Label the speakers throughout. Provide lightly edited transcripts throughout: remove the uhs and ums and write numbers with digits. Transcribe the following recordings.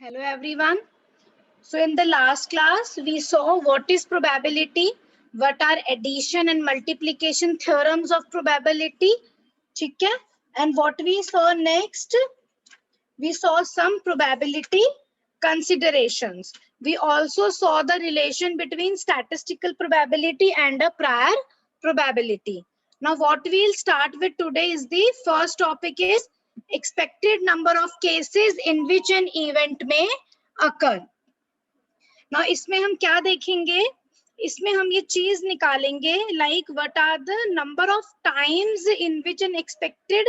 Speaker 1: Hello everyone. So in the last class we saw what is probability, what are addition and multiplication theorems of probability, ठीक है? And what we saw next, we saw some probability considerations. We also saw the relation between statistical probability and a prior probability. Now what we'll start with today is the first topic is expected number of cases in which an event may occur. Now इसमें हम क्या देखेंगे? इसमें हम ये चीज निकालेंगे like what are the number of times in which an expected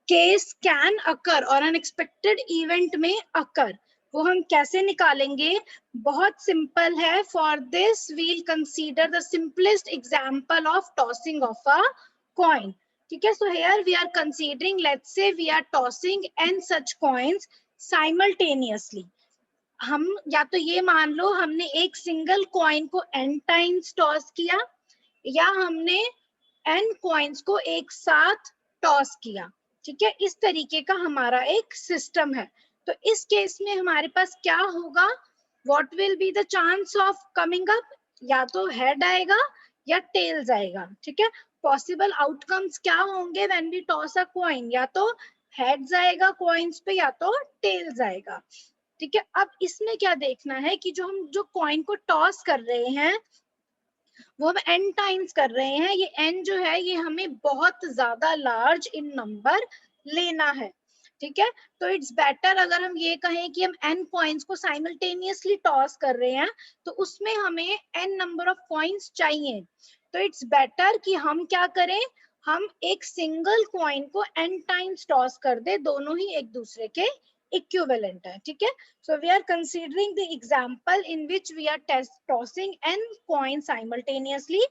Speaker 1: case can occur or unexpected event may occur. वो हम कैसे निकालेंगे? बहुत सिंपल है. For this we'll consider the simplest example of tossing of a coin. ठीक है? So here we are considering, let's say we are tossing n such coins simultaneously. हम या तो ये मान लो हमने एक सिंगल कॉइन को n टाइम्स टॉस किया या हमने n कॉइन्स को एक साथ टॉस किया. ठीक है? इस तरीके का हमारा एक सिस्टम है. तो इस केस में हमारे पास क्या होगा? What will be the chance of coming up? या तो हेड आएगा या टेल्स आएगा. ठीक है? पॉसिबल आउटकम्स क्या होंगे when we toss a coin? या तो हेड्स आएगा कॉइन्स पे या तो टेल्स आएगा. ठीक है? अब इसमें क्या देखना है कि जो कॉइन को टॉस कर रहे हैं वो हम n टाइम्स कर रहे हैं. ये n जो है ये हमें बहुत ज्यादा लार्ज इन नंबर लेना है. ठीक है? तो इट्स बेटर अगर हम ये कहें कि हम n कॉइन्स को साइमल्टेनियसली टॉस कर रहे हैं तो उसमें हमें n नंबर ऑफ कॉइन्स चाहिए. तो इट्स बेटर कि हम क्या करें, हम एक सिंगल कॉइन को n टाइम्स टॉस कर दे. दोनों ही एक दूसरे के इक्विवेलेंट है. ठीक है? So we are considering the example in which we are tossing n coins simultaneously,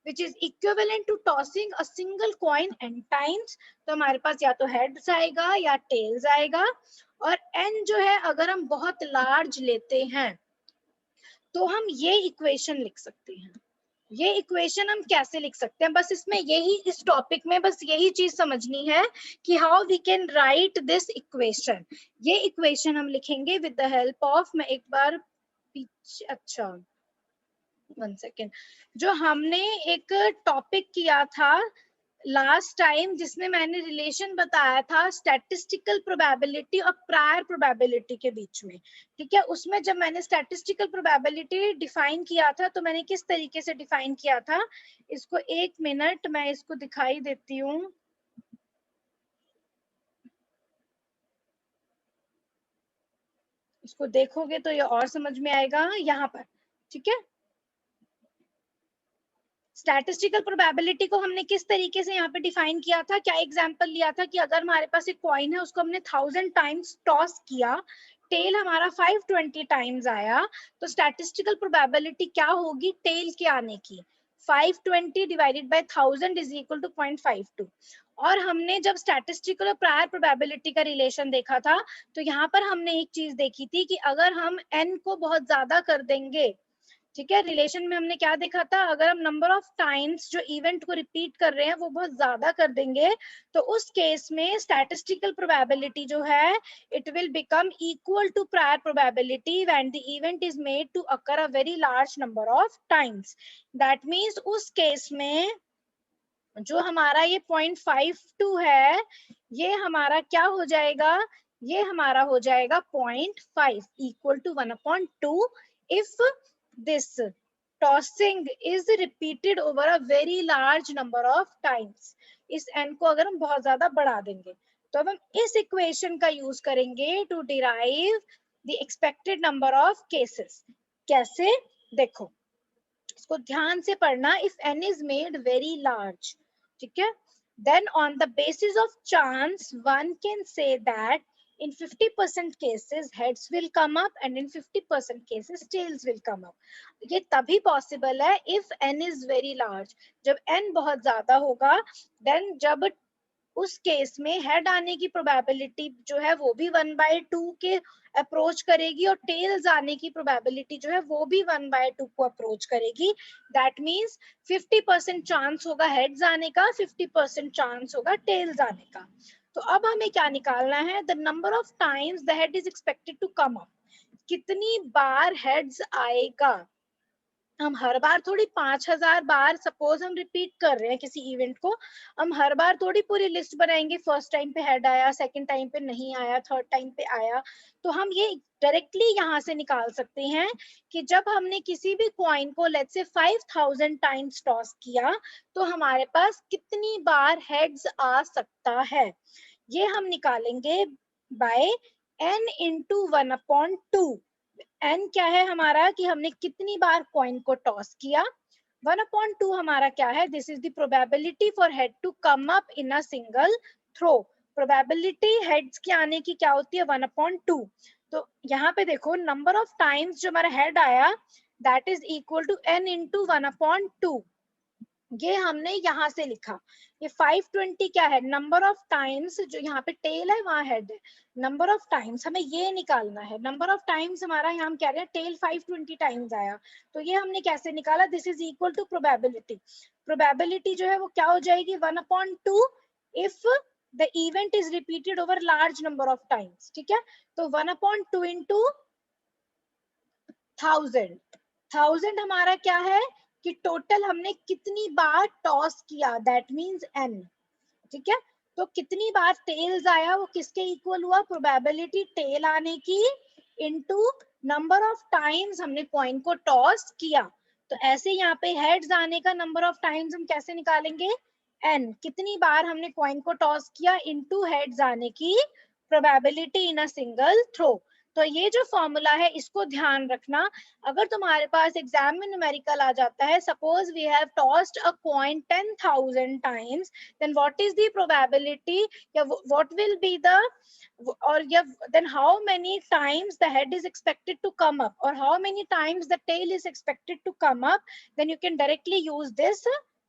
Speaker 1: which is equivalent to tossing a single coin n times. तो हमारे पास या तो heads आएगा या tails आएगा. और n जो है अगर हम बहुत large लेते हैं तो हम ये equation लिख सकते हैं. ये इक्वेशन हम कैसे लिख सकते हैं? बस इसमें यही, इस टॉपिक में बस यही चीज समझनी है कि how we can write this equation. ये इक्वेशन हम लिखेंगे विद द हेल्प ऑफ, मैं एक बार पीछे, अच्छा 1 सेकेंड, जो हमने एक टॉपिक किया था लास्ट टाइम जिसमें मैंने रिलेशन बताया था स्टैटिस्टिकल प्रोबेबिलिटी और प्रायर प्रोबेबिलिटी के बीच में. ठीक है? उसमें जब मैंने स्टैटिस्टिकल प्रोबेबिलिटी डिफाइन किया था तो मैंने किस तरीके से डिफाइन किया था, इसको 1 मिनट मैं इसको दिखाई देती हूँ. इसको देखोगे तो ये और समझ में आएगा यहाँ पर. ठीक है? स्टैटिस्टिकल प्रोबेबिलिटी को हमने किस तरीके से यहाँ पे डिफाइन किया था, क्या एग्जांपल लिया था कि अगर हमारे पास एक कॉइन है उसको हमने 1000 टाइम्स टॉस किया, टेल हमारा 520 टाइम्स आया, तो स्टैटिस्टिकल प्रोबेबिलिटी क्या होगी टेल के आने की? 520 divided by 1000 is equal to 0.52. और हमने जब स्टैटिस्टिकल और प्रायर प्रोबेबिलिटी का रिलेशन देखा था तो यहाँ पर हमने एक चीज देखी थी कि अगर हम n को बहुत ज्यादा कर देंगे, ठीक है, रिलेशन में हमने क्या देखा था, अगर हम नंबर ऑफ टाइम्स जो इवेंट को रिपीट कर रहे हैं वो बहुत ज्यादा कर देंगे तो उस केस में स्टैटिस्टिकल प्रोबेबिलिटी जो है it will become equal to prior probability when the event is made to occur a very large number of times. That means उस केस में जो हमारा ये 0.52 है ये हमारा क्या हो जाएगा, ये हमारा हो जाएगा 0.5 equal to 1/2 if this tossing is repeated over a very large number of times. इस n को अगर हम बहुत ज्यादा बढ़ा देंगे तो अब हम इस इक्वेशन का यूज करेंगे to derive the expected number of cases. कैसे? देखो इसको ध्यान से पढ़ना. If n is made very large, ठीक है, then on the basis of chance one can say that in 50% cases heads will come up and in 50% cases tails will come up. ये तभी possible है if n is very large. जब n बहुत ज्यादा होगा then जब उस case में हेड आने की प्रोबेबिलिटी जो है वो भी 1/2 के अप्रोच करेगी और टेल्स आने की प्रोबेबिलिटी जो है वो भी 1/2 को अप्रोच करेगी. दैट मींस 50% चांस होगा हेड्स आने का, 50% चांस होगा टेल्स आने का. तो अब हमें क्या निकालना है, the number of times the head is expected to come up. कितनी बार हेड्स आएगा। हम हर बार थोड़ी 5000 बार सपोज हम रिपीट कर रहे हैं किसी इवेंट को, हम हर बार थोड़ी पूरी लिस्ट बनाएंगे, फर्स्ट टाइम पे हेड आया, सेकंड टाइम पे नहीं आया, थर्ड टाइम पे आया। तो हम ये डायरेक्टली यहाँ से निकाल सकते हैं कि जब हमने किसी भी कॉइन को लेट्स से 5000 टाइम्स टॉस किया तो हमारे पास कितनी बार हेड्स आ सकता है। ये हम निकालेंगे बाय n इंटू 1/2। n क्या है हमारा कि हमने कितनी बार कॉइन को टॉस किया, 1/2 हमारा क्या है, this is the probability for head to come up in a single throw. Probability heads की आने की क्या होती है, 1/2। तो यहाँ पे देखो नंबर ऑफ टाइम्स जो हमारा हेड आया that is equal to n into 1/2। ये हमने यहाँ से लिखा। ये 520 क्या है, नंबर ऑफ टाइम्स, जो यहाँ पे टेल है वहां हेड है, नंबर ऑफ टाइम्स हमें ये निकालना है। नंबर ऑफ टाइम्स हमारा यहाँ हम कह रहे हैं टेल 520 टाइम्स आया, तो ये हमने कैसे निकाला, this is equal to probability. Probability जो है वो क्या हो जाएगी, 1/2 if the event is repeated over large number of times. ठीक है, तो 1/2 इंटू 1000 हमारा क्या है कि टोटल हमने कितनी बार टॉस किया, दैट मींस n। ठीक है, तो कितनी बार टेल्स आया वो किसके इक्वल हुआ, प्रोबेबिलिटी टेल आने की इनटू नंबर ऑफ टाइम्स हमने कॉइन को टॉस किया। तो ऐसे यहाँ पे हेड्स आने का नंबर ऑफ टाइम्स हम कैसे निकालेंगे, n, कितनी बार हमने कॉइन को टॉस किया इनटू हेड्स आने की probability in a single throw. तो ये जो फॉर्मूला है इसको ध्यान रखना। अगर तुम्हारे पास एग्जाम में न्यूमेरिकल आ जाता है, suppose we have tossed a coin 10,000 times, then what is the probability, yeah, what will be the, or yeah, then how many times the head is expected to come up or how many times the tail is expected to come up, then you can directly use this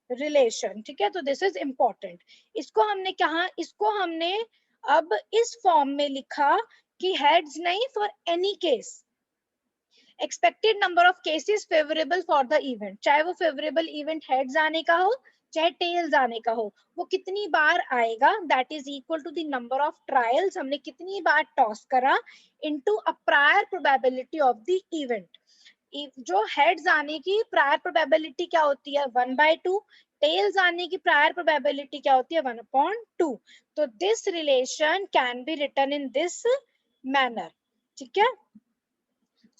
Speaker 1: relation। ठीक है, तो this is important। इसको हमने कहा, इसको हमने अब इस फॉर्म में लिखा कि हेड्स नहीं, for any case expected number of cases favourable for the event, चाहे वो फेवरेबल इवेंट हेड्स आने का हो चाहे टेल्स आने का हो, वो कितनी बार आएगा that is equal to the number of trials, हमने कितनी बार टॉस करा into a prior probability of the event. जो हेड्स आने की प्रायर प्रोबेबिलिटी क्या होती है, 1/2, टेल्स आने की प्रायर प्रोबेबिलिटी क्या होती है, 1/2। तो this relation can be written in this manner. ठीक है,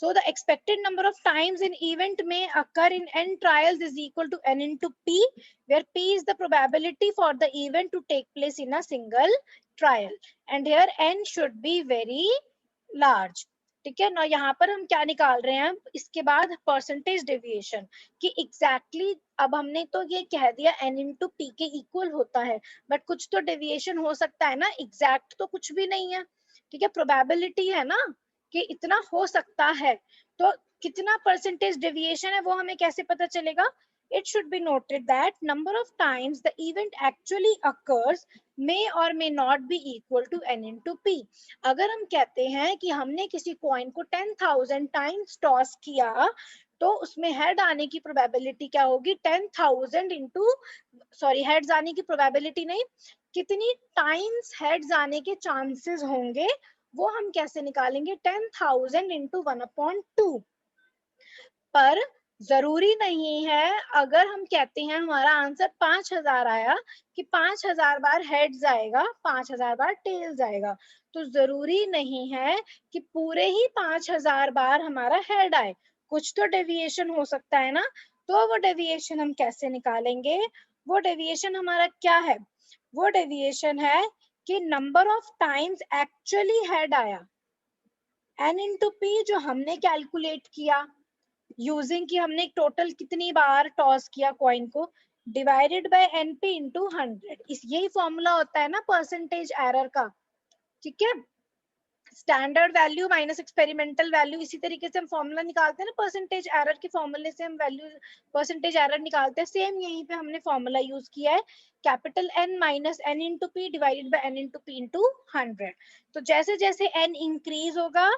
Speaker 1: so the expected number of times an event may occur in n trials is equal to n into p, where p is the probability for the event to take place in a single trial, and here n should be very large। ठीक है ना, यहाँ पर हम क्या निकाल रहे हैं, इसके बाद परसेंटेज डेविएशन कि एग्जैक्टली अब हमने तो ये कह दिया n इंटू पी के इक्वल होता है, बट कुछ तो डेविएशन हो सकता है ना, एग्जैक्ट तो कुछ भी नहीं है। ठीक है, प्रोबेबिलिटी है ना कि इतना हो सकता है, तो कितना परसेंटेज डेविएशन है वो हमें कैसे पता चलेगा। It should be noted that number of times the event actually occurs may or may not be equal to n into p। अगर हम कहते हैं कि हमने किसी कॉइन को 10,000 टाइम्स टॉस किया तो उसमें हेड आने की प्रोबेबिलिटी क्या होगी, 10,000 इंटू, सॉरी हेड्स आने की प्रोबेबिलिटी नहीं, कितनी टाइम्स हेड्स आने के चांसेस होंगे वो हम कैसे निकालेंगे, 10,000 इंटू 1/2। पर जरूरी नहीं है, अगर हम कहते हैं हमारा आंसर 5,000 आया कि 5,000 बार हेड्स आएगा 5,000 बार टेल्स आएगा, तो जरूरी नहीं है कि पूरे ही 5,000 बार हमारा हेड आए, कुछ तो डेविएशन हो सकता है ना। तो वो डेविएशन हम कैसे निकालेंगे, वो डेविएशन हमारा क्या है, वो डेविएशन है कि number of times actually head आया, n इंटू पी जो हमने कैलकुलेट किया यूजिंग कि हमने टोटल कितनी बार टॉस किया कॉइन को, डिवाइडेड बाय np इंटू 100। इस यही फॉर्मूला होता है ना परसेंटेज एरर का। ठीक है, standard value minus experimental value, इसी तरीके से हम फॉर्मूला निकालते हैं ना, परसेंटेज एरर के फॉर्मूले से हम वैल्यू परसेंटेज एरर निकालते हैं, सेम यहीं पे हमने फॉर्मूला यूज किया है, capital N minus n into P divided by n into P into 100। तो जैसे जैसे n इंक्रीज होगा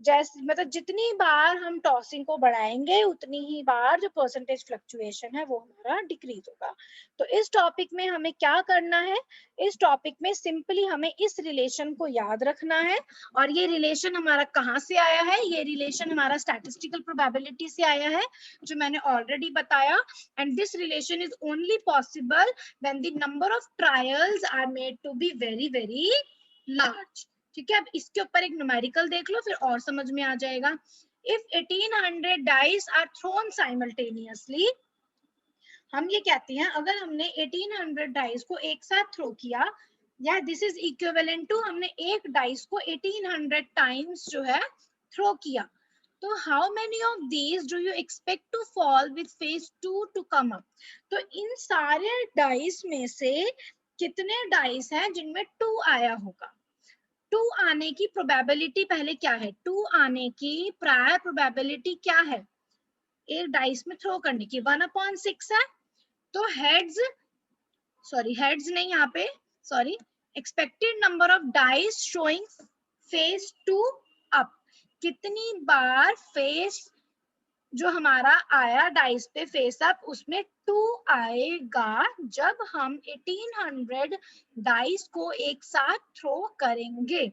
Speaker 1: जैसे मतलब जितनी बार हम टॉसिंग को बढ़ाएंगे उतनी ही बार जो परसेंटेज फ्लक्चुएशन है वो हमारा डिक्रीज होगा। तो इस टॉपिक में हमें क्या करना है, इस टॉपिक में सिंपली हमें इस रिलेशन को याद रखना है। और ये रिलेशन हमारा कहाँ से आया है, ये रिलेशन हमारा स्टैटिस्टिकल प्रोबेबिलिटी से आया है जो मैंने ऑलरेडी बताया। And this relation is only possible when the number of trials are made to be very very large. ठीक है, अब इसके ऊपर एक न्यूमेरिकल देख लो फिर और समझ में आ जाएगा। If 1800 dice are thrown simultaneously, हम ये कहते हैं अगर हमने 1800 डाइस को एक साथ थ्रो किया, या दिस इज इक्विवेलेंट टू हमने एक डाइस को 1800 टाइम्स जो है थ्रो किया, तो how many of these do you expect to fall with face 2 to come up. तो इन सारे डाइस में से कितने डाइस हैं जिनमें 2 आया होगा। 2 आने की प्रोबेबिलिटी पहले क्या है, 2 आने की प्रायर प्रोबेबिलिटी क्या है एक डाइस में थ्रो करने की, 1/6 है। तो हेड्स, सॉरी हेड्स नहीं यहाँ पे, sorry, expected number of dice showing face 2 up, कितनी बार फेस जो हमारा आया डाइस पे फेस अप उसमें 2 आएगा जब हम 1800 डाइस को एक साथ थ्रो करेंगे।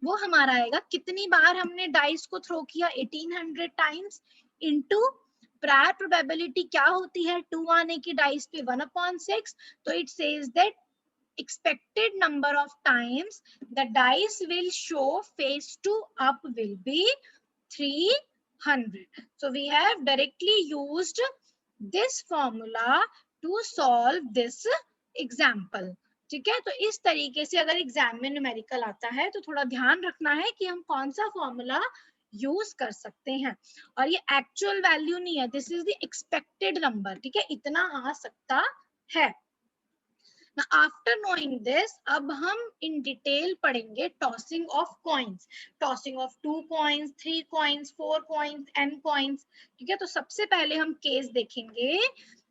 Speaker 1: वो हमारा आएगा कितनी बार हमने डाइस को थ्रो किया 1800 टाइम्स इनटू प्रायर प्रोबेबिलिटी क्या होती है 2 आने की डाइस पे 1/6। तो it says that expected number of times the dice will show phase 2 up will be 300. So we have directly used this formula to solve this example. ठीक है, तो इस तरीके से अगर एग्जाम में न्यूमेरिकल आता है तो थोड़ा ध्यान रखना है कि हम कौन सा फॉर्मूला यूज कर सकते हैं। और ये एक्चुअल वैल्यू नहीं है, this is the expected number. ठीक है, इतना आ सकता है। Now, after knowing this, अब हम in detail पढ़ेंगे tossing of coins, tossing of 2 coins, 3 coins, 4 coins, n coins। ठीक है, तो सबसे पहले हम केस देखेंगे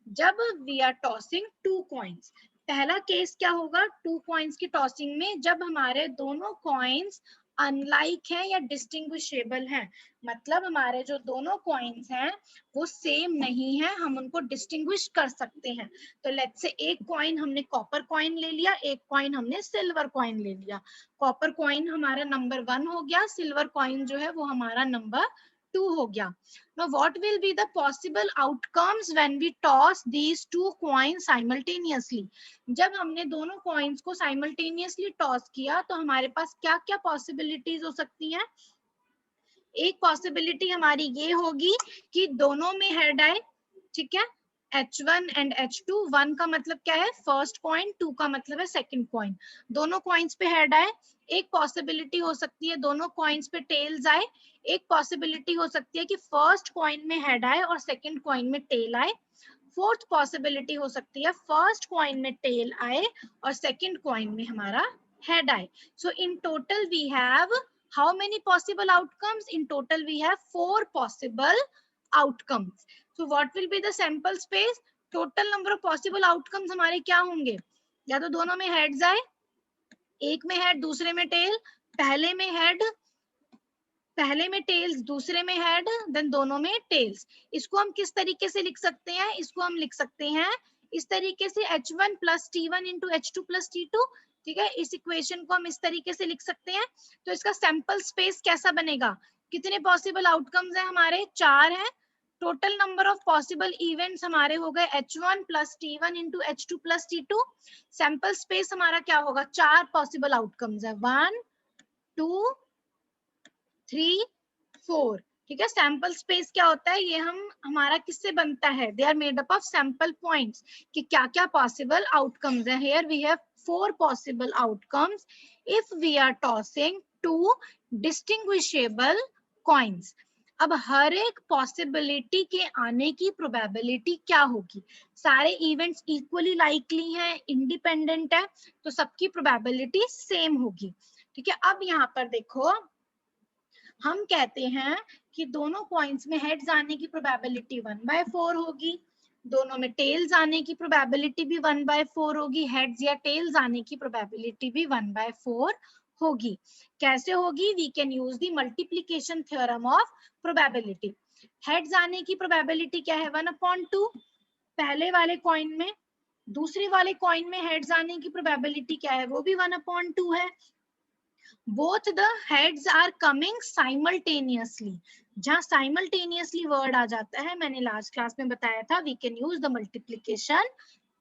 Speaker 1: जब we are tossing 2 coins। पहला केस क्या होगा 2 coins की टॉसिंग में, जब हमारे दोनों coins अनलाइक है या डिस्टिंग्विशेबल हैं, मतलब हमारे जो दोनों कॉइन्स हैं वो सेम नहीं है, हम उनको डिस्टिंग्विश कर सकते हैं। तो लेट्स से एक कॉइन हमने कॉपर कॉइन ले लिया, एक कॉइन हमने सिल्वर कॉइन ले लिया। कॉपर कॉइन हमारा नंबर 1 हो गया, सिल्वर कॉइन जो है वो हमारा नंबर 2 हो गया। Now what will be the possible outcomes when we toss these two coins simultaneously? जब हमने दोनों कॉइन्स को साइमल्टेनियसली टॉस किया तो हमारे पास क्या क्या पॉसिबिलिटीज हो सकती हैं। एक पॉसिबिलिटी हमारी ये होगी कि दोनों में हेड आए। ठीक है, H1 एंड H2, 1 का मतलब क्या है फर्स्ट कॉइन, 2 का मतलब है सेकंड कॉइन, दोनों कॉइन्स पे हेड आए। एक पॉसिबिलिटी हो सकती है दोनों कॉइन्स पे टेल्स आए। एक पॉसिबिलिटी हो सकती है कि फर्स्ट कॉइन में हेड आए और सेकंड कॉइन में टेल आए। फोर्थ पॉसिबिलिटी हो सकती है फर्स्ट कॉइन में टेल आए और सेकंड कॉइन में हमारा हेड आए। So in total we have how many possible outcomes? In total we have 4 possible outcomes. So what will be the sample space? Total number of possible outcomes हमारे क्या होंगे, या तो दोनों में हेड्स आए, एक में हेड दूसरे में टेल, पहले में हेड पहले में टेल्स दूसरे में हेड, देन दोनों में टेल्स। इसको हम किस तरीके से लिख सकते हैं, इसको हम लिख सकते हैं इस तरीके से H1 plus T1 into H2 plus T2। ठीक है, इस इक्वेशन को हम इस तरीके से लिख सकते हैं। तो इसका सैंपल स्पेस कैसा बनेगा, कितने पॉसिबल आउटकम्स हैं हमारे 4 हैं। Total number of possible events हमारे हो गए H1 plus T1 into H2 plus T2। Sample space हमारा क्या होगा, 4 पॉसिबल आउटकम्स है, 1 2 3 4। ठीक है, सैंपल स्पेस क्या होता है, ये हम हमारा किससे बनता है, they are made up of sample points कि क्या क्या पॉसिबल आउटकम्स है। Here we have 4 possible outcomes if we are tossing 2 distinguishable coins. अब हर एक पॉसिबिलिटी के आने की प्रोबेबिलिटी क्या होगी, सारे इवेंट्स इक्वली लाइकली हैं, इंडिपेंडेंट है, तो सबकी प्रोबेबिलिटी सेम होगी। ठीक है, अब यहाँ पर देखो हम कहते हैं कि दोनों कॉइन्स में हेड्स आने की प्रोबेबिलिटी 1/4 होगी, दोनों में टेल्स आने की प्रोबेबिलिटी भी 1/4 होगी, हेड्स या टेल्स आने की प्रोबेबिलिटी भी 1/4 होगी। कैसे होगी? We can use the multiplication theorem of probability. Heads आने की प्रोबेबिलिटी क्या है? 1/2 पहले वाले कॉइन में। दूसरे वाले कॉइन में हेड्स आने की प्रोबेबिलिटी क्या है? वो भी 1/2 है। Both the heads are coming simultaneously. जहां साइमल्टेनियसली वर्ड आ जाता है, मैंने लास्ट क्लास में बताया था, we can use the multiplication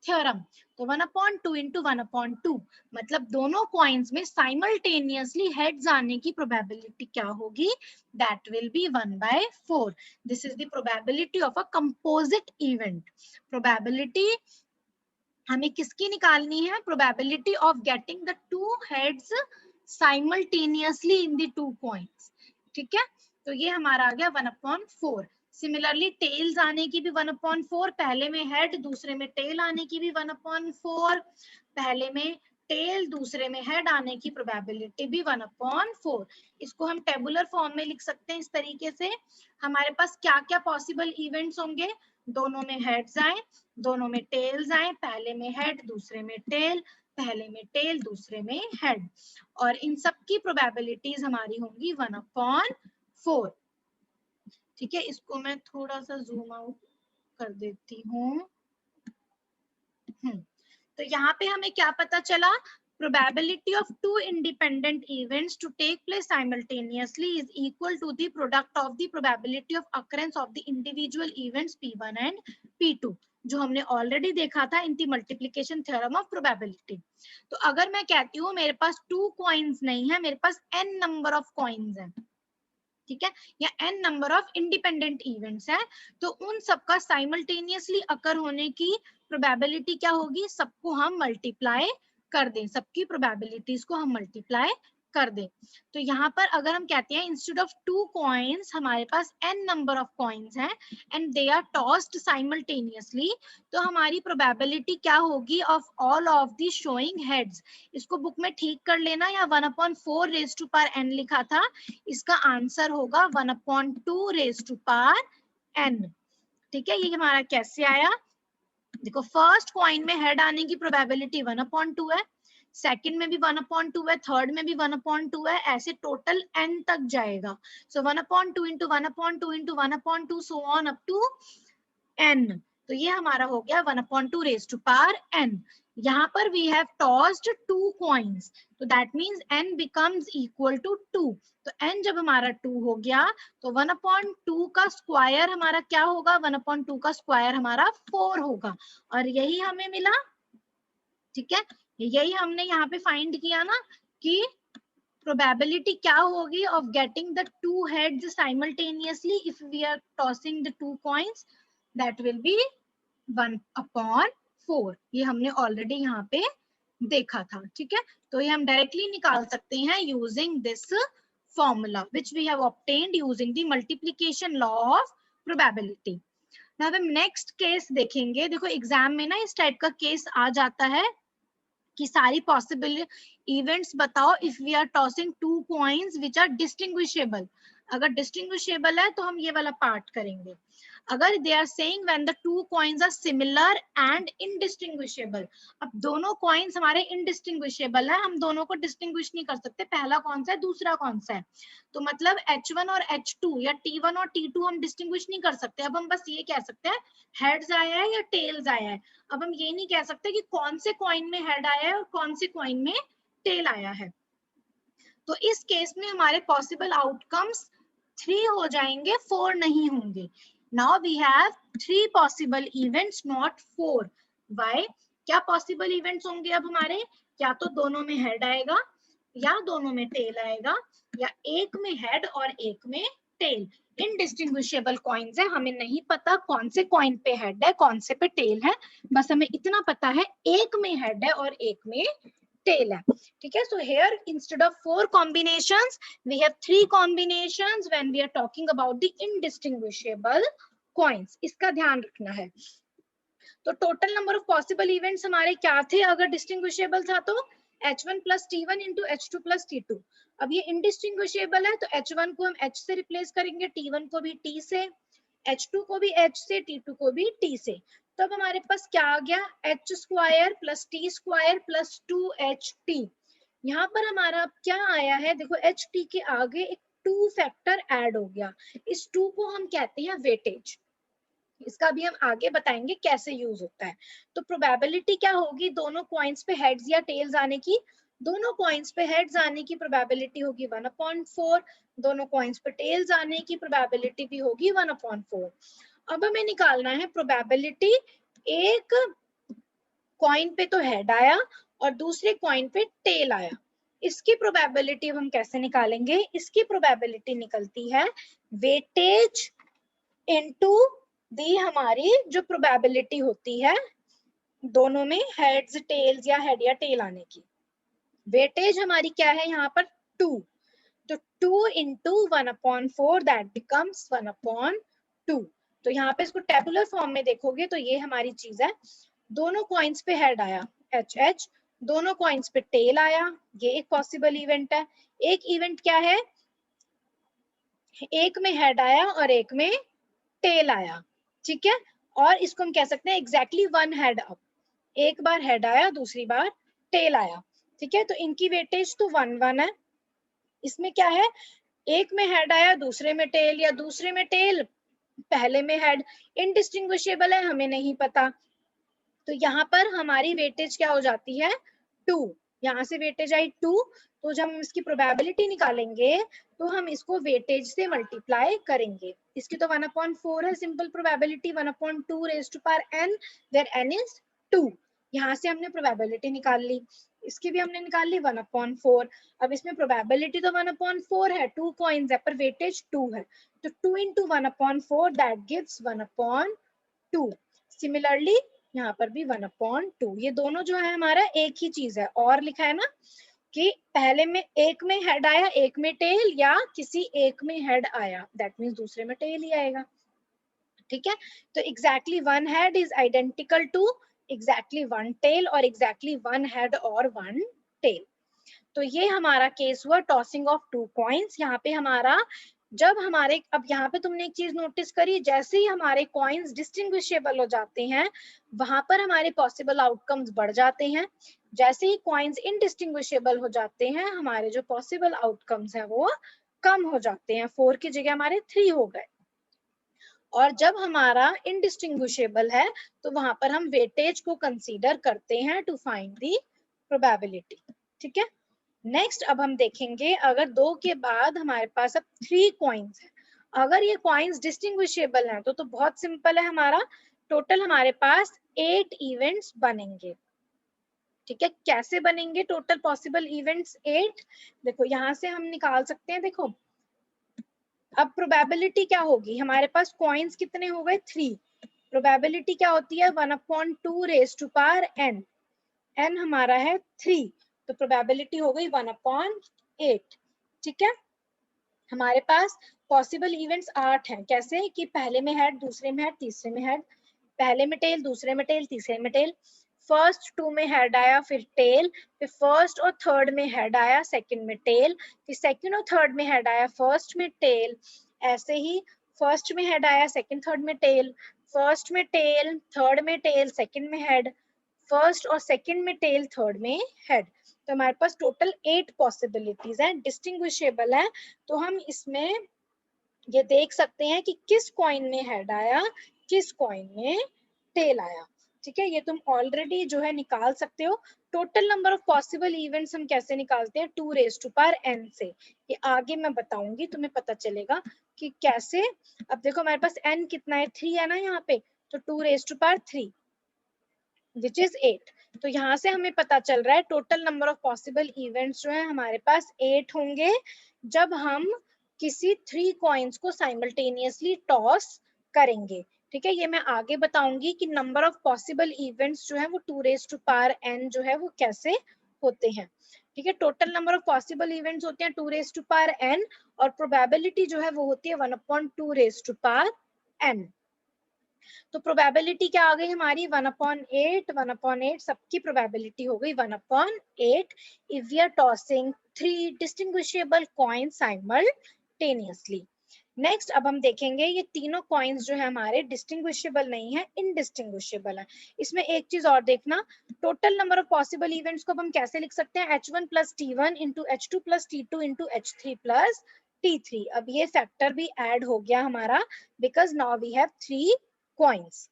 Speaker 1: theorem. तो 1/2 इंटू 1/2 मतलब दोनों कॉइन्स में साइमल्टेनियसली हेड्स आने की प्रोबेबिलिटी क्या होगी? That will be 1/4। This is the probability of a composite event. Probability हमें किसकी निकालनी है? Probability of getting the two heads simultaneously in the two coins. ठीक है, तो ये हमारा आ गया 1/4। सिमिलरली टेल्स आने की भी 1/4, पहले में हेड दूसरे में टेल आने की भी 1/4, पहले में टेल दूसरे में हेड आने की प्रोबेबिलिटी भी 1/4। इसको हम टेबुलर फॉर्म में लिख सकते हैं इस तरीके से। हमारे पास क्या क्या पॉसिबल इवेंट्स होंगे? दोनों में हेड्स आए, दोनों में टेल्स आए, पहले में हेड दूसरे में टेल, पहले में टेल दूसरे में हेड, और इन सब की प्रोबेबिलिटीज हमारी होंगी 1/4। ठीक है, इसको मैं थोड़ा सा जूम आउट कर देती हूँ। तो यहाँ पे हमें क्या पता चला? Probability of two independent events to take place simultaneously is equal to the product of the probability of occurrence of the individual events P1 and P2, जो हमने ऑलरेडी देखा था इन दी मल्टीप्लीकेशन थ्योरम ऑफ प्रोबेबिलिटी। तो अगर मैं कहती हूँ मेरे पास 2 कॉइन्स नहीं है, मेरे पास n नंबर ऑफ कॉइन्स है, ठीक है, या n number of independent events है, तो उन सबका साइमल्टेनियसली अकर होने की प्रोबेबिलिटी क्या होगी? सबको हम मल्टीप्लाई कर दें, सबकी प्रोबेबिलिटीज को हम मल्टीप्लाई कर दें। तो यहाँ पर अगर हम कहते हैं इंस्टेड ऑफ 2 कॉइन्स हमारे पास n नंबर ऑफ कॉइन्स हैं and they are tossed simultaneously, तो हमारी प्रोबेबिलिटी क्या होगी? Of all of the showing heads. इसको बुक में ठीक कर लेना, या 1/4 रेज टू पावर n लिखा था, इसका आंसर होगा 1/2 रेज टू पावर n। ठीक है, ये हमारा कैसे आया? देखो, फर्स्ट कॉइन में हेड आने की प्रोबेबिलिटी 1/2 है, सेकंड में भी 1/2 है, थर्ड में भी 1/2 है, ऐसे टोटल n तक जाएगा। So 1/2 into 1/2 into 1/2 so on up to n। तो ये हमारा हो गया 1/2 रेज टू पावर n। यहाँ पर वी हैव टॉस्ड 2 कॉइन्स, तो that means n becomes equal to 2। तो n जब हमारा 2 हो गया तो 1/2 का स्क्वायर हमारा क्या होगा? 1/2 का स्क्वायर हमारा 4 होगा, और यही हमें मिला। ठीक है, यही हमने यहाँ पे फाइंड किया ना कि प्रोबेबिलिटी क्या होगी of getting the two heads simultaneously if we are tossing the 2 coins, that will be 1/4। ये हमने ऑलरेडी यहाँ पे देखा था। ठीक है, तो ये हम डायरेक्टली निकाल सकते हैं using this formula which we have obtained using the multiplication law of probability. Now हम नेक्स्ट केस देखेंगे। देखो एग्जाम में ना इस टाइप का केस आ जाता है कि सारी पॉसिबल इवेंट्स बताओ if we are tossing 2 coins which are distinguishable. अगर डिस्टिंग्विशेबल है तो हम ये वाला पार्ट करेंगे। अगर they are saying when the 2 coins are similar and indistinguishable, अब दोनों कॉइन्स हमारे इनडिस्टिंग्विशेबल है, हम दोनों को डिस्टिंग्विश नहीं कर सकते, पहला कौन सा है दूसरा कौन सा है। तो मतलब H1 और H2 या T1 और T2 हम डिस्टिंग्विश नहीं कर सकते। अब हम बस ये कह सकते हैं हेड्स आया है या टेल्स आया है। अब हम ये नहीं कह सकते कि कौन से कॉइन में हेड आया है और कौन से कॉइन में टेल आया है। तो इस केस में हमारे पॉसिबल आउटकम्स 3 हो जाएंगे, 4 नहीं होंगे। Now we have 3 possible events not 4। Why? क्या पॉसिबल इवेंट्स होंगे अब हमारे? या तो दोनों में हेड आएगा, या दोनों में टेल आएगा, या एक में हेड और एक में टेल। इनडिस्टिंग्विशेबल कॉइन्स है, हमें नहीं पता कौन से कॉइन पे हेड है कौन से पे टेल है, बस हमें इतना पता है एक में हेड है और एक में टेल है। ठीक है, so here instead of 4 combinations we have 3 combinations when we are talking about the indistinguishable coins. इसका ध्यान रखना है। तो total number of possible events हमारे क्या थे अगर डिस्टिंग्विशेबल था? तो H1 plus T1 into H2 plus T2। अब ये इनडिस्टिंग्विशेबल है तो H1 को हम H से रिप्लेस करेंगे, T1 को भी T से, H2 को भी H से, T2 को भी T से। तो अब हमारे पास क्या आ गया? H square plus T square plus 2HT। यहाँ पर हमारा अब क्या आया है, देखो एच टी के आगे एक 2 फैक्टर ऐड हो गया, इस 2 को हम कहते हैं वेटेज। इसका भी हम आगे बताएंगे कैसे यूज होता है। तो प्रोबेबिलिटी क्या होगी, दोनों कॉइन्स पे हेड्स या टेल्स आने की, दोनों कॉइन्स पे हेड्स आने की प्रोबेबिलिटी होगी 1/4, दोनों कॉइन्स पे टेल्स आने की प्रोबेबिलिटी भी होगी 1/4। अब हमें निकालना है प्रोबेबिलिटी, एक कॉइन पे तो हेड आया और दूसरे कॉइन पे टेल आया, इसकी प्रोबेबिलिटी हम कैसे निकालेंगे, इसकी प्रोबेबिलिटी निकलती है वेटेज इनटू दी हमारी जो प्रोबेबिलिटी होती है दोनों में हेड्स टेल्स या हेड या टेल आने की। वेटेज हमारी क्या है यहाँ पर 2, तो 2 इंटू 1/4 दैट बिकम्स 1/2। तो यहाँ पे इसको टेबुलर फॉर्म में देखोगे तो ये हमारी चीज है, दोनों कॉइन्स पे हेड आया एच एच, दोनों कॉइन्स पे टेल आया, ये एक पॉसिबल इवेंट है। एक इवेंट क्या है, एक में हेड आया और एक में टेल आया, ठीक है। और इसको हम कह सकते हैं एग्जैक्टली वन हेड अप, एक बार हेड आया दूसरी बार टेल आया, ठीक है। तो इनकी वेटेज तो 1/1 है। इसमें क्या है, एक में हेड आया दूसरे में टेल या दूसरे में टेल पहले में हेड, इनडिस्टिंग्विशेबल है, हमें नहीं पता। तो यहाँ पर हमारी वेटेज क्या हो जाती है 2, यहाँ से वेटेज आई 2, तो जब हम इसकी प्रोबेबिलिटी निकालेंगे तो हम इसको वेटेज से मल्टीप्लाई करेंगे। इसकी तो 1/4 है simple probability, 1/2 raise to power n where n is 2। यहाँ से हमने प्रोबेबिलिटी निकाल ली, इसकी भी हमने निकाल ली 1/4। अब इसमें प्रोबेबिलिटी तो 1/4 है, 2 कॉइन्स है पर वेटेज 2 है, तो 2 इंटू 1/4 दैट गिव्स 1/2। सिमिलरली यहाँ पर भी 1/2, ये दोनों जो है हमारा एक ही चीज है। और लिखा है ना कि पहले में एक में हेड आया एक में टेल, या किसी एक में हेड आया दैट मीन्स दूसरे में टेल ही आएगा, ठीक है। तो exactly one head is identical to exactly one tail और एग्जैक्टली वन हेड और वन टेल। तो ये हमारा केस हुआ टॉसिंग ऑफ 2 कॉइन्स। यहाँ पे हमारा जब हमारे, अब यहाँ पे तुमने एक चीज नोटिस करी, जैसे ही हमारे कॉइन्स डिस्टिंग्विशेबल हो जाते हैं वहां पर हमारे पॉसिबल आउटकम्स बढ़ जाते हैं, जैसे ही कॉइन्स इनडिस्टिंग्विशेबल हो जाते हैं हमारे जो पॉसिबल आउटकम्स हैं वो कम हो जाते हैं, 4 की जगह हमारे 3 हो गए। और जब हमारा इनडिस्टिंग्विशेबल है तो वहां पर हम वेटेज को कंसीडर करते हैं टू फाइंड दी प्रोबेबिलिटी, ठीक है। नेक्स्ट अब हम देखेंगे, अगर 2 के बाद हमारे पास अब 3 कॉइन्स है, अगर ये कॉइन्स डिस्टिंग्विशेबल हैं तो बहुत सिंपल है, हमारा टोटल हमारे पास 8 इवेंट्स बनेंगे, ठीक है। कैसे बनेंगे टोटल पॉसिबल इवेंट्स 8, देखो यहाँ से हम निकाल सकते हैं। देखो अब प्रोबेबिलिटी क्या होगी, हमारे पास कॉइन्स कितने हो गए 3, प्रोबेबिलिटी क्या होती है 1/2 raise to power n, n हमारा है 3, तो प्रोबेबिलिटी हो गई 1/8, ठीक है। हमारे पास पॉसिबल इवेंट्स 8 हैं, कैसे कि पहले में हेड दूसरे में हेड तीसरे में हेड, पहले में टेल दूसरे में टेल तीसरे में टेल, फर्स्ट 2 में हेड आया फिर टेल, फिर फर्स्ट और थर्ड में हेड आया सेकंड में टेल, फिर सेकंड और थर्ड में हेड आया फर्स्ट में टेल, ऐसे ही फर्स्ट में हेड आया सेकंड थर्ड में टेल, फर्स्ट में टेल थर्ड में टेल सेकंड में हेड, फर्स्ट और सेकंड में टेल थर्ड में हेड। तो हमारे पास टोटल 8 पॉसिबिलिटीज हैं, डिस्टिंग्विशेबल है। तो हम इसमें ये देख सकते हैं कि किस कॉइन में हेड आया किस कॉइन में टेल आया, ठीक है। ये तुम ऑलरेडी जो है निकाल सकते हो। Total number of possible events हम कैसे निकालते हैं 2 रेज़ टू पावर n से, ये आगे मैं बताऊंगी, तुम्हें पता चलेगा कि कैसे। अब देखो हमारे पास n कितना है 3 है ना यहाँ पे, तो 2 raise to power 3 which is 8। तो यहाँ से हमें पता चल रहा है total number of possible events जो है हमारे पास 8 होंगे जब हम किसी 3 कॉइन्स को साइमल्टेनियसली टॉस करेंगे, ठीक है। ये मैं आगे बताऊंगी कि नंबर ऑफ पॉसिबल इवेंट्स जो है वो 2 रेज़ टू पावर n जो है वो कैसे होते हैं, ठीक है। Total number of possible events होते हैं 2 रेज़ टू पावर n और प्रोबेबिलिटी जो है वो होती है 1/2 रेज़ टू पावर n। तो प्रोबेबिलिटी क्या आ गई हमारी 1/8, 1/8 सबकी प्रोबेबिलिटी हो गई 1/8 if we are tossing 3 distinguishable coins simultaneously. Next अब हम देखेंगे ये तीनों कॉइन्स जो है हमारे डिस्टिंग्विशेबल नहीं है, इनडिस्टिंग्विशेबल है। इसमें एक चीज और देखना, total number of possible events को अब हम कैसे लिख सकते हैं, h1 plus t1 into h2 plus t2 into h3 plus t3। अब ये फैक्टर भी ऐड हो गया हमारा, because now we have 3 coins.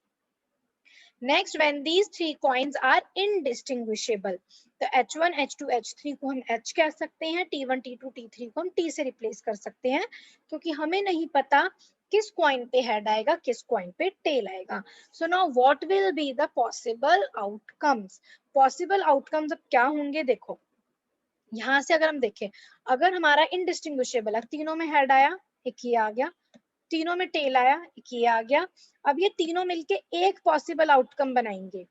Speaker 1: Next when these 3 coins are indistinguishable, तो h1 h2 h3 को हम h कह सकते हैं, t1 t2 t3 को हम t से रिप्लेस कर सकते हैं, क्योंकि हमें नहीं पता किस कॉइन पे हेड आएगा किस कॉइन पे टेल आएगा। So now what will be the possible outcomes. Possible outcomes अब क्या होंगे, देखो यहां से अगर हम देखें, अगर हमारा इनडिस्टिंग्विशेबल है, तीनों में हेड आया एक ये आ गया, तीनों में टेल आया एक ये आ गया, अब ये तीनों मिलके एक पॉसिबल आउटकम बनाएंगे।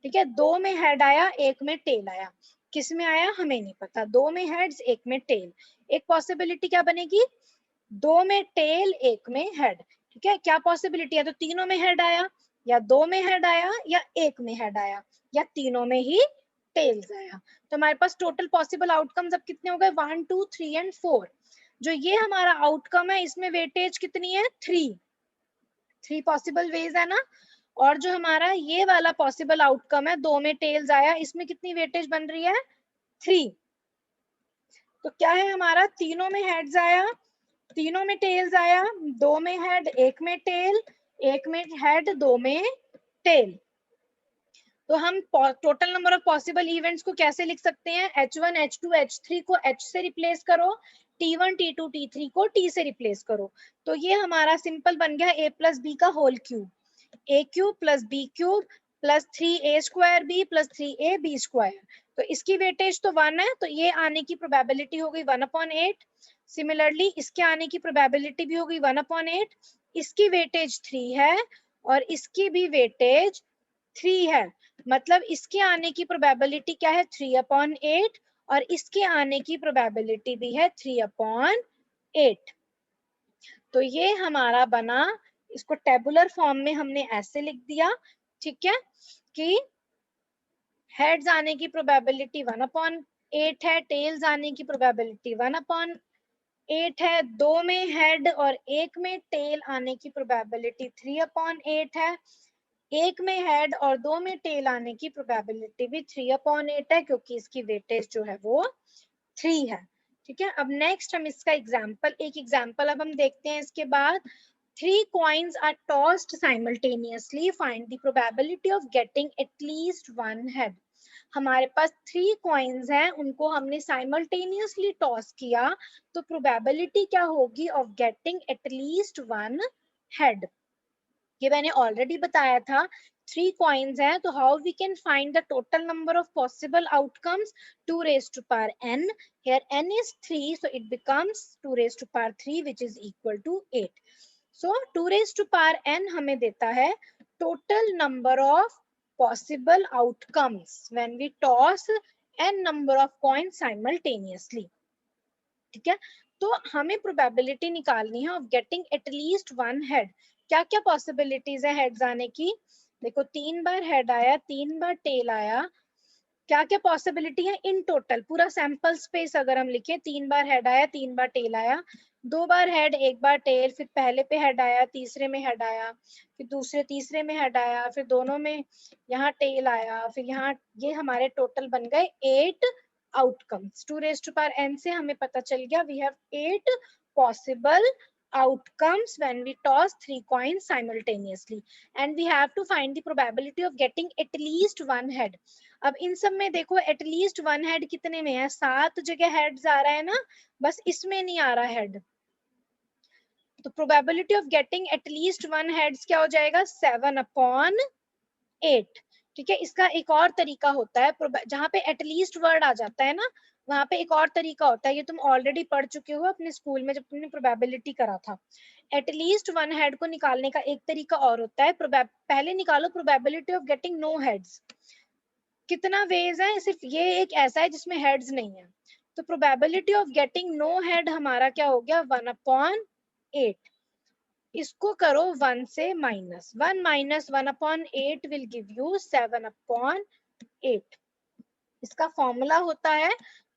Speaker 1: ठीक है, दो में हेड आया एक में टेल आया, किस में आया हमें नहीं पता, दो में हेड्स एक में टेल, एक पॉसिबिलिटी क्या बनेगी, दो में टेल एक में हेड। ठीक है, क्या पॉसिबिलिटी है, तो तीनों में हेड आया या दो में हेड आया या एक में हेड आया या तीनों में ही टेल्स आया। तो हमारे पास टोटल पॉसिबल आउटकम्स अब कितने हो गए, 1 2 3 एंड 4। जो ये हमारा आउटकम है इसमें वेटेज कितनी है, 3 पॉसिबल वेज है ना। और जो हमारा ये वाला पॉसिबल आउटकम है, दो में टेल्स आया, इसमें कितनी वेटेज बन रही है, 3। तो क्या है हमारा, तीनों में हेड्स आया तीनों में टेल्स आया, दो में हेड एक में टेल, एक में हेड दो में टेल। तो हम total number of possible events को कैसे लिख सकते हैं, h1 h2 h3 को h से रिप्लेस करो, t1 t2 t3 को t से रिप्लेस करो, तो ये हमारा सिंपल बन गया a प्लस बी का whole cube, a cube plus b cube plus 3a square b plus 3ab square. तो इसकी वेटेज तो 1 है, तो ये आने की प्रोबेबिलिटी हो गई 1/8। सिमिलरली इसके आने की प्रोबेबिलिटी भी हो गई 1/8, इसकी वेटेज 3 है और इसकी भी वेटेज 3 है, मतलब इसके आने की प्रोबेबिलिटी क्या है, 3/8 और इसके आने की प्रोबेबिलिटी भी है 3/8। तो ये हमारा बना, इसको टेबुलर फॉर्म में हमने ऐसे लिख दिया। ठीक है, कि हेड्स आने की प्रोबेबिलिटी 1/8 है, टेल्स आने की प्रोबेबिलिटी 1/8 है, दो में हेड और एक में टेल आने की प्रोबेबिलिटी 3/8 है, एक में हेड और दो में टेल आने की प्रोबेबिलिटी भी 3/8 है, क्योंकि इसकी वेटेज जो है वो 3 है। ठीक है, अब नेक्स्ट हम इसका एक एग्जाम्पल अब हम देखते हैं इसके बाद। 3 coins are tossed simultaneously, find the probability of getting at least one head। हमारे पास 3 coins हैं, उनको हमने simultaneously toss किया, तो probability क्या होगी of getting at least one head। ये मैंने ऑलरेडी बताया था, 3 coins हैं, तो how we can find the total number of possible outcomes, 2 raised to power n, here n is 3, so it becomes 2 raised to power 3 which is equal to 8। So 2 raised to power n हमें देता है total number of possible outcomes when we toss n number of coins simultaneously। ठीक है, तो हमें प्रोबेबिलिटी निकालनी है of getting at least one head. क्या क्या पॉसिबिलिटीज है हेड्स आने की, देखो 3 बार हेड आया 3 बार टेल आया, क्या क्या पॉसिबिलिटी है इन टोटल, पूरा सैंपल स्पेस अगर हम लिखे, 3 बार हेड आया 3 बार टेल आया, 2 बार हेड 1 बार टेल, फिर पहले पे हेड आया तीसरे में हेड आया, फिर दूसरे तीसरे में हेड आया, फिर दोनों में यहाँ टेल आया, फिर यहाँ ये हमारे टोटल बन गए 8 outcomes. 2 raise to power n से हमें पता चल गया we have 8 possible outcomes when we toss 3 coins simultaneously and we have to find the probability of getting at least one head। अब इन सब में देखो एटलीस्ट वन हेड कितने में है, 7 जगह हेड्स आ रहा है ना, बस इसमें नहीं आ रहा हेड, तो probability of getting at least one heads क्या हो जाएगा, 7/8। ठीक है, इसका एक और तरीका होता है, जहाँ पे एटलीस्ट वर्ड आ जाता है ना, वहां पे एक और तरीका होता है, ये तुम ऑलरेडी पढ़ चुके हो अपने स्कूल में जब तुमने प्रोबेबिलिटी करा था। एटलीस्ट वन हेड को निकालने का एक तरीका और होता है, पहले निकालो probability of getting no heads. कितना वेज है, सिर्फ ये एक ऐसा है जिसमें हेड्स नहीं है, तो probability of getting no head हमारा क्या हो गया, 1/8। इसको करो 1 से minus, 1 minus 1/8 will give you 7/8। इसका फॉर्मूला होता है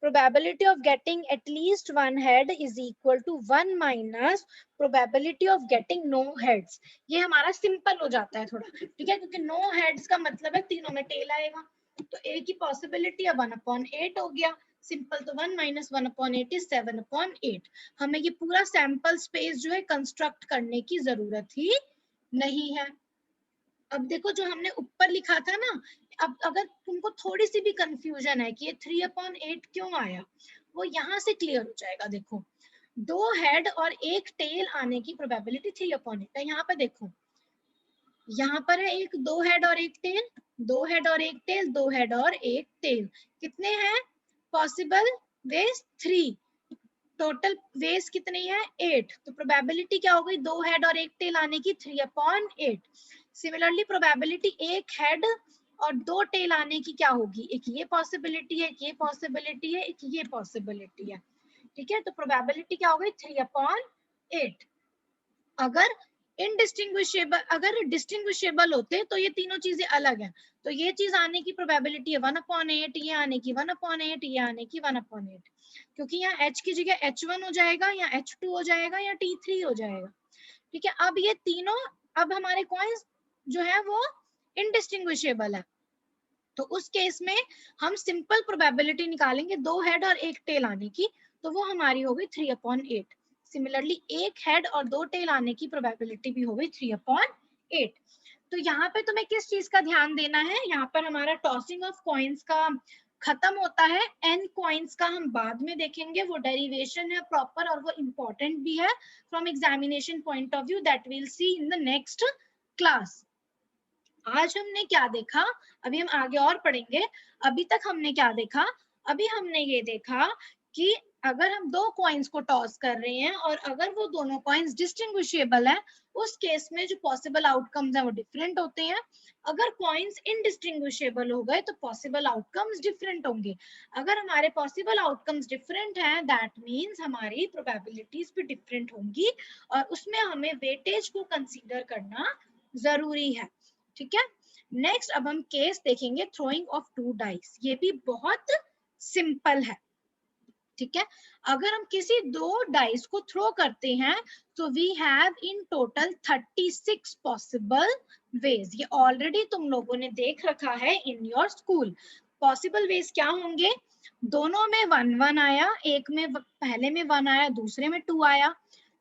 Speaker 1: probability of getting at least one head is equal to 1 minus probability of getting no heads. ये हमारा सिंपल हो जाता है थोड़ा, ठीक है, क्योंकि नो हेड्स का मतलब है तीनों में टेल आएगा, तो ए की पॉसिबिलिटी अब 1/8 हो गया, सिंपल, तो 1 minus 1/8 is 7/8। हमें ये पूरा सैंपल स्पेस जो है कंस्ट्रक्ट करने की जरूरत ही नहीं है। अब देखो जो हमने ऊपर लिखा था ना, अब अगर तुमको थोड़ी सी भी कंफ्यूजन है कि ये 3/8 क्यों आया, वो यहाँ से क्लियर हो जाएगा। देखो 2 हेड और 1 टेल आने की प्रोबेबिलिटी 3/8 है। यहाँ पे देखो, यहाँ पर है एक 2 हेड और 1 टेल, 2 हेड और 1 टेल, 2 हेड और 1 टेल, कितने हैं पॉसिबल वेज? 3। टोटल वेज कितनी है? 8। तो प्रोबेबिलिटी क्या हो गई? 2 हेड और 1 टेल आने की 3/8। सिमिलरली प्रोबेबिलिटी 1 हेड और 2 टेल आने की क्या होगी? एक ये पॉसिबिलिटी है, एक ये पॉसिबिलिटी है, एक ये पॉसिबिलिटी है, ठीक है। तो प्रोबेबिलिटी क्या हो गई? 3/8। अगर इनडिस्टिंग्विशेबल, अगर डिस्टिंग्विशेबल होते तो ये तीनों चीजें अलग हैं, तो ये चीज आने की प्रोबेबिलिटी है 1/8, ये आने की 1/8, ये आने की 1/8, क्योंकि यहाँ h की जगह h1 हो जाएगा, या h2 हो जाएगा, या t3 हो जाएगा, ठीक है। अब ये तीनों, अब हमारे कॉइन्स जो है वो इनडिस्टिंग्विशेबल है, तो उस केस में हम सिंपल प्रोबेबिलिटी निकालेंगे 2 हेड और 1 टेल आने की, तो वो हमारी हो गई 3/8। सिमिलरली 1 हेड और 2 टेल आने की प्रोबेबिलिटी भी हो गई 3/8। तो यहाँ पे तुम्हें किस चीज का ध्यान देना है? यहाँ पर हमारा टॉसिंग ऑफ कॉइन्स का खत्म होता है, एन कॉइन्स का हम बाद में देखेंगे, वो डेरिवेशन है प्रॉपर और वो इम्पोर्टेंट भी है from examination point of view, that will see in the next class. आज हमने क्या देखा, अभी हम आगे और पढ़ेंगे। अभी तक हमने क्या देखा? अभी हमने ये देखा कि अगर हम दो कॉइन्स को टॉस कर रहे हैं और अगर वो दोनों कॉइन्स डिस्टिंग्विशेबल है, उस केस में जो पॉसिबल आउटकम्स हैं वो डिफरेंट होते हैं। अगर कॉइन्स इनडिस्टिंग्विशेबल हो गए तो पॉसिबल आउटकम्स डिफरेंट होंगे। अगर हमारे पॉसिबल आउटकम्स डिफरेंट हैं, दैट मीन्स हमारी प्रोबेबिलिटीज भी डिफरेंट होंगी और उसमें हमें वेटेज को कंसीडर करना जरूरी है, ठीक है। नेक्स्ट अब हम केस देखेंगे थ्रोइंग ऑफ 2 डाइस। ये भी बहुत सिंपल है, ठीक है। अगर हम किसी 2 डाइस को थ्रो करते हैं तो we have in total 36 possible ways. ये ऑलरेडी तुम लोगों ने देख रखा है in your school. Possible ways क्या होंगे? दोनों में 1 1 आया, एक में पहले में 1 आया, दूसरे में 2 आया,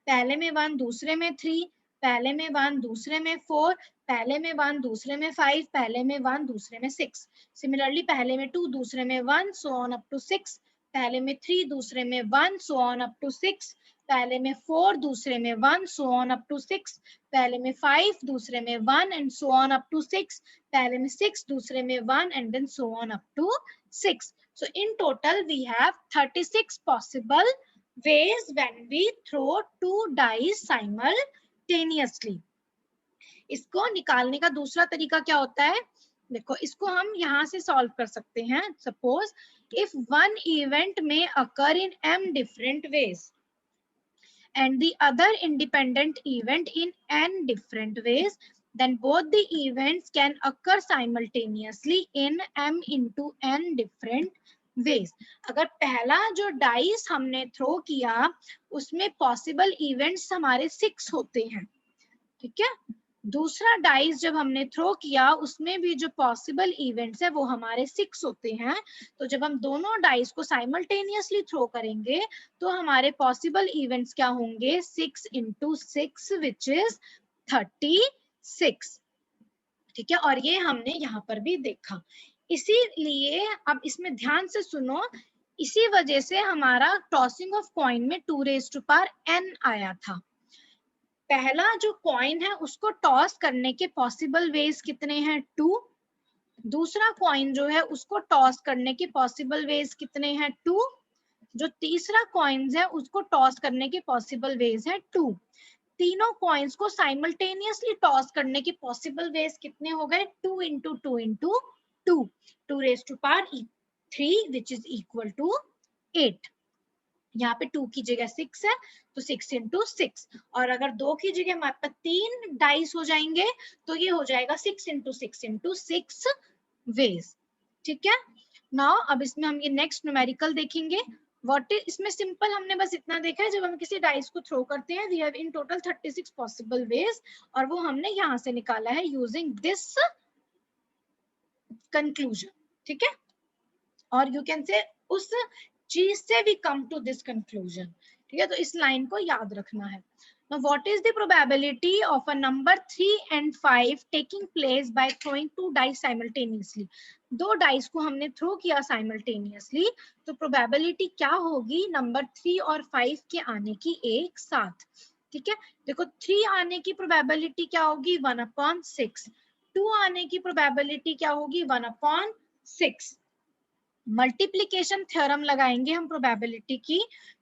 Speaker 1: पहले में 1 दूसरे में 3, पहले में 1 दूसरे में 4, पहले में 1 दूसरे में 5, पहले में 1 दूसरे में 6। सिमिलरली पहले में 2 दूसरे में 1 सो ऑन अप टू 6, पहले में 3 दूसरे में 1 सो ऑन अप टू 6, पहले में 4 दूसरे में 1 सो ऑन अप टू 6, पहले में 5 दूसरे में 1 and so on up to 6, पहले में 6 दूसरे में 1 and then so on up to 6। So in total we have 36 possible ways when we throw 2 dice simultaneously. इसको निकालने का दूसरा तरीका क्या होता है? देखो इसको हम यहाँ से सॉल्व कर सकते हैं। सपोज इफ वन इवेंट में अकर इन m different ways and the other independent event in n different ways, then both the events can occur simultaneously in m into n different ways. अगर पहला जो डाइस हमने throw किया उसमें possible events हमारे 6 होते हैं, ठीक है। दूसरा डाइस जब हमने थ्रो किया उसमें भी जो पॉसिबल इवेंट्स है वो हमारे 6 होते हैं, तो जब हम दोनों डाइस को साइमल्टेनियसली थ्रो करेंगे तो हमारे पॉसिबल इवेंट्स क्या होंगे? 6 into 6 विच इज 36, ठीक है। और ये हमने यहाँ पर भी देखा, इसीलिए अब इसमें ध्यान से सुनो, इसी वजह से हमारा टॉसिंग ऑफ कॉइन में 2 raised to power n आया था। पहला जो कॉइन है उसको टॉस करने के पॉसिबल वेज कितने हैं? 2। दूसरा कॉइन जो है उसको टॉस करने के पॉसिबल वेज कितने हैं? 2। जो तीसरा कॉइन्स है उसको टॉस करने के पॉसिबल वेज है 2। तीनों कॉइन्स को साइमल्टेनियसली टॉस करने के पॉसिबल वेज कितने हो गए? 2 into 2 into 2, 2 raised to power 3 which is equal to 8। यहाँ पे 2 की जगह 6 है तो 6 into 6, और अगर 2 की जगह हमारे पास 3 डाइस हो जाएंगे तो ये हो जाएगा 6 into 6 into 6 वेज, ठीक है। नाउ अब इसमें हम ये नेक्स्ट न्यूमेरिकल देखेंगे। व्हाट इज, इसमें सिंपल हमने बस इतना देखा है, जब हम किसी डाइस को थ्रो करते हैं we have in total 36 possible ways, और वो हमने यहाँ से निकाला है यूजिंग दिस कंक्लूजन, ठीक है। और यू कैन से उस चीज से we come to this conclusion, ठीक है। तो इस लाइन को याद रखना है। Now, what is the probability of a number 3 and 5 taking place by throwing two dice simultaneously? दो डाइस को हमने थ्रो किया साइमल्टेनियसली, तो प्रोबेबिलिटी क्या होगी नंबर 3 और 5 के आने की एक साथ, ठीक है। देखो 3 आने की प्रोबेबिलिटी क्या होगी 1/6, 2 आने की प्रोबेबिलिटी क्या होगी 1/6। मल्टीप्लिकेशन थ्योरम लगाएंगे हम प्रोबेबिलिटी की,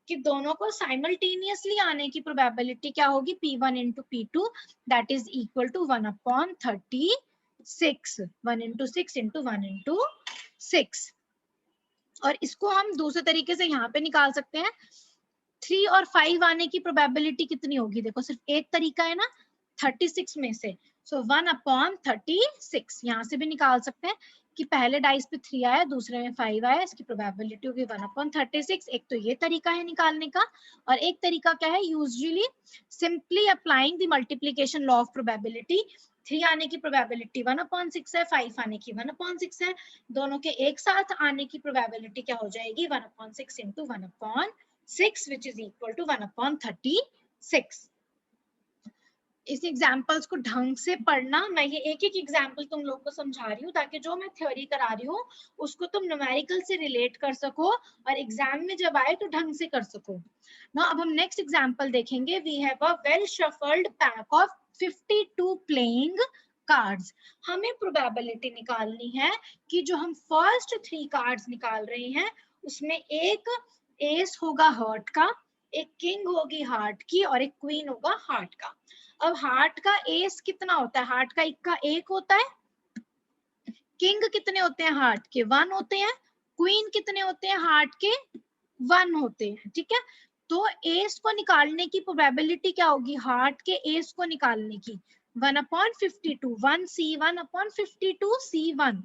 Speaker 1: कि दोनों को साइमल्टेनियसली आने की प्रोबेबिलिटी क्या होगी P1 into P2 that is equal to 1/36, 1 into 6 into 1 into 6। और इसको हम दूसरे तरीके से यहाँ पे निकाल सकते हैं, 3 और 5 आने की प्रोबेबिलिटी कितनी होगी, देखो सिर्फ एक तरीका है ना 36 में से, सो 1/36 यहाँ से भी निकाल सकते हैं कि पहले डाइस पे 3 आया दूसरे में 5 आया, इसकी प्रोबेबिलिटी होगी 1/36। एक तो ये तरीका है निकालने का, और एक तरीका क्या है usually simply applying the multiplication law of probability. 3 आने की प्रोबेबिलिटी 1/6 है, 5 आने की 1/6 है, दोनों के एक साथ आने की प्रोबेबिलिटी क्या हो जाएगी 1/6 into 1/6 which is equal to 1/36। इस एग्जाम्पल्स को ढंग से पढ़ना, मैं ये एक एक एग्जाम्पल तुम लोग को समझा रही हूँ ताकि जो मैं थ्योरी करा रही हूँ उसको तुम न्यूमेरिकल से रिलेट कर सको और एग्जाम में जब आए तो ढंग से कर सको ना। अब हम नेक्स्ट एग्जाम्पल देखेंगे। We have a well shuffled pack of 52 playing cards. हमें प्रोबेबिलिटी निकालनी है कि जो हम फर्स्ट 3 कार्ड्स निकाल रहे हैं उसमें एक एस होगा हर्ट का, एक किंग होगी हार्ट की और एक क्वीन होगा हार्ट का। अब हार्ट का एस कितना होता है, हार्ट का इक्का 1 होता है, किंग कितने होते हैं हार्ट के 1 होते हैं, क्वीन कितने होते हैं हार्ट के 1 होते हैं, ठीक है। तो एस को निकालने की प्रोबेबिलिटी क्या होगी, हार्ट के एस को निकालने की 1/52, 1C1/52 C1।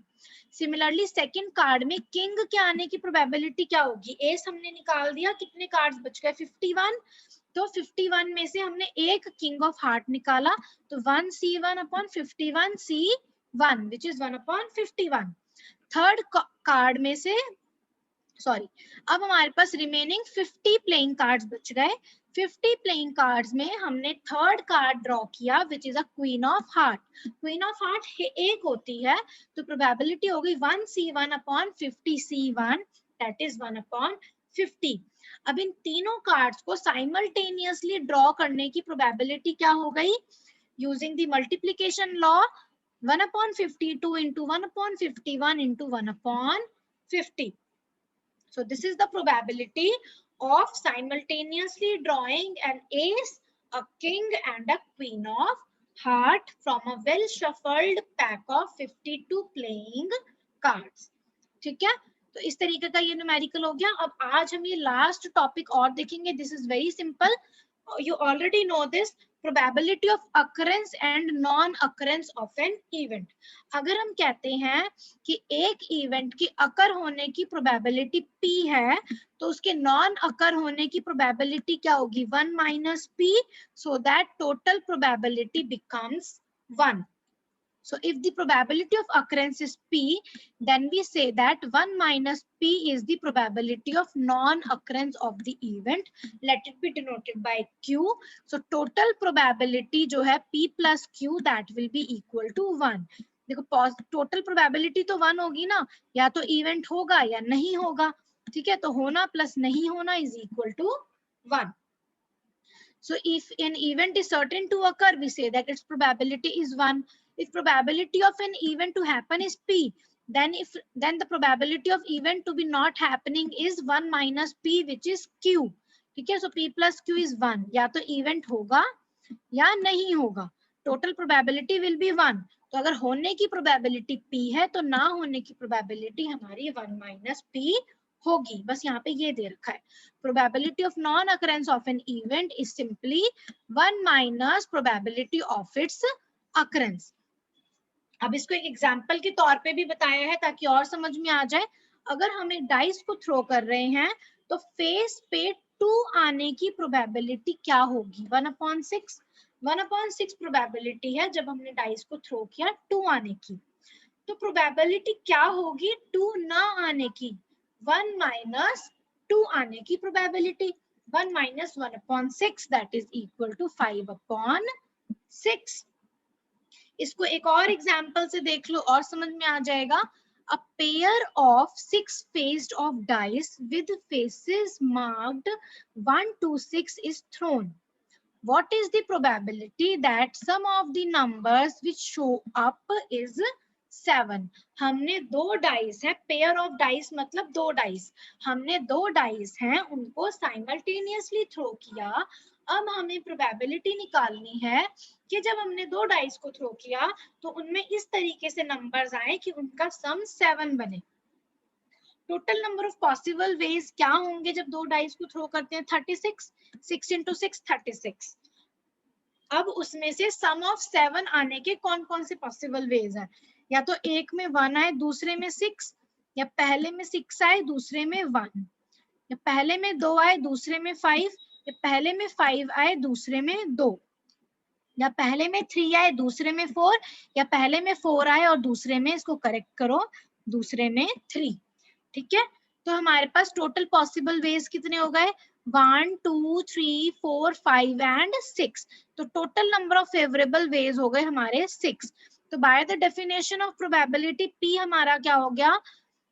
Speaker 1: Similarly second card में किंग के आने की प्रोबेबिलिटी क्या होगी, एस हमने निकाल दिया, कितने कार्ड्स बच गए 51, तो 51 में से हमने एक किंग ऑफ हार्ट निकाला, तो 1C1/51 C1 which is 1/51। Third card में से सॉरी, अब हमारे पास रिमेनिंग 50 प्लेइंग कार्ड्स बच गए। 50 प्लेइंग कार्ड्स में हमने थर्ड कार्ड ड्रॉ किया which is a queen of heart. Queen of heart एक होती है, तो प्रोबेबिलिटी होगी 1C1/50 C1 दैट इज 1/50। अब इन तीनों कार्ड्स को साइमल्टेनियसली ड्रॉ करने की प्रोबेबिलिटी क्या हो गई, using the multiplication law 1/52 into 1/51 into 1/50। So this is the probability of simultaneously drawing an ace, a king and a queen of heart from a well shuffled pack of 52 playing cards। ठीक है, तो इस तरीके का ये numerical हो गया। अब आज हम ये लास्ट टॉपिक और देखेंगे। This is very simple, you already know this, probability of occurrence and non occurrence of an event। अगर हम कहते हैं कि एक इवेंट की अकर होने की प्रोबेबिलिटी p है, तो उसके नॉन अकर होने की प्रोबेबिलिटी क्या होगी 1 - p, so that total probability becomes 1। So if the probability of occurrence is p, then we say that 1 - p is the probability of non-occurrence of the event. Let it be denoted by q. So total probability जो है p plus q that will be equal to 1। देखो total probability तो 1 होगी ना, या तो event होगा या नहीं होगा, ठीक है। तो होना प्लस नहीं होना is equal to 1। So if an event is certain to occur, we say that its probability is 1। If probability of an event to happen is p, then the probability of event to be not happening is 1 - p which is q। ठीक है, so p plus q is 1। या तो event होगा या नहीं होगा, total probability will be 1। तो अगर होने की probability p है तो ना होने की probability हमारी 1 - p होगी। बस यहाँ पे ये दे रखा है, probability of non occurrence of an event is simply 1 - probability of its occurrence। अब इसको एक एग्जाम्पल के तौर पे भी बताया है ताकि और समझ में आ जाए। अगर हम एक डाइस को थ्रो कर रहे हैं तो फेस पे 2 आने की प्रोबेबिलिटी क्या होगी? 1/6। 1/6 प्रोबेबिलिटी है जब हमने डाइस को थ्रो किया 2 आने की। तो प्रोबेबिलिटी क्या होगी 2 ना आने की? 1 माइनस 2 आने की probability. 1 minus 1/6 that is equal to 5/6। इसको एक और एग्जाम्पल से देख लो और समझ में आ जाएगा। A pair of 6 faced of dice with faces marked 1 to 6 is thrown. What is the probability that sum of the numbers which show up is 7? हमने दो डाइस है, पेयर ऑफ डाइस मतलब दो डाइस, हमने दो डाइस हैं उनको simultaneously throw किया। अब हमें प्रोबेबिलिटी निकालनी है कि जब हमने दो डाइस को थ्रो किया तो उनमें इस तरीके से नंबर्स आए कि उनका सम 7 बने। Total number of possible ways क्या होंगे जब दो डाइस को थ्रो करते हैं? 36। 6 into 6 36। अब उसमें से सम ऑफ 7 आने के कौन कौन से पॉसिबल वेज हैं? या तो एक में 1 आए, दूसरे में 6, या पहले में 6 आए, दूसरे में 1, या पहले में 2 आए, दूसरे में 5, या पहले में 5 आए, दूसरे में 2, या पहले में 3 आए, दूसरे में 4, या पहले में 4 आए और दूसरे में, इसको करेक्ट करो, दूसरे में 3। ठीक है, तो हमारे पास टोटल पॉसिबल वेज कितने हो गए? 1 2 3 4 5 एंड 6। तो total number of favourable ways हो गए हमारे 6। तो by the definition of probability P हमारा क्या हो गया?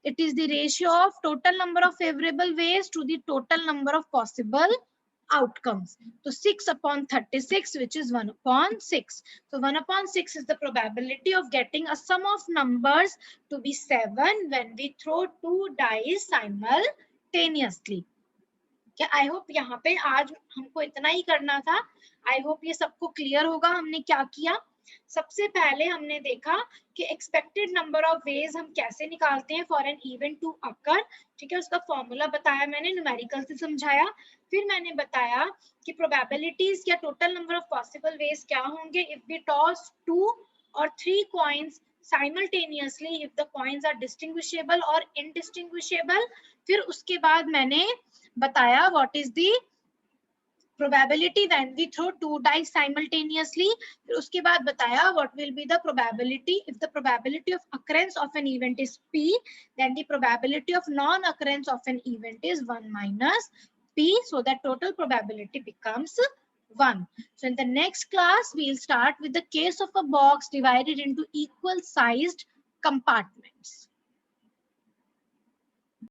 Speaker 1: It is the ratio of total number of favourable ways to the total number of possible outcomes. So 6/36, which is 1/6. So 1/6 is the probability of getting a sum of numbers to be 7 when we throw two dice simultaneously. क्या I hope यहाँ पे आज हमको इतना ही करना था। I hope ये सबको क्लियर होगा हमने क्या किया। सबसे पहले हमने देखा कि एक्सपेक्टेड नंबर ऑफ वेज हम कैसे निकालते हैं for an event to occur. ठीक है, उसका फॉर्मूला बताया मैंने, न्यूमेरिकल से समझाया। फिर मैंने बताया कि प्रोबेबिलिटीज या total number of possible ways क्या होंगे इफ वी टॉस 2 और 3 coins simultaneously if the coins are distinguishable or indistinguishable। फिर उसके बाद मैंने बताया what is the probability when we throw two dice simultaneously। फिर उसके बाद बताया what will be the probability if the probability of occurrence of an event is P, then the probability of non-occurrence of an event is 1 minus P, so that total probability becomes 1. So in the next class we'll start with the case of a box divided into equal sized compartments.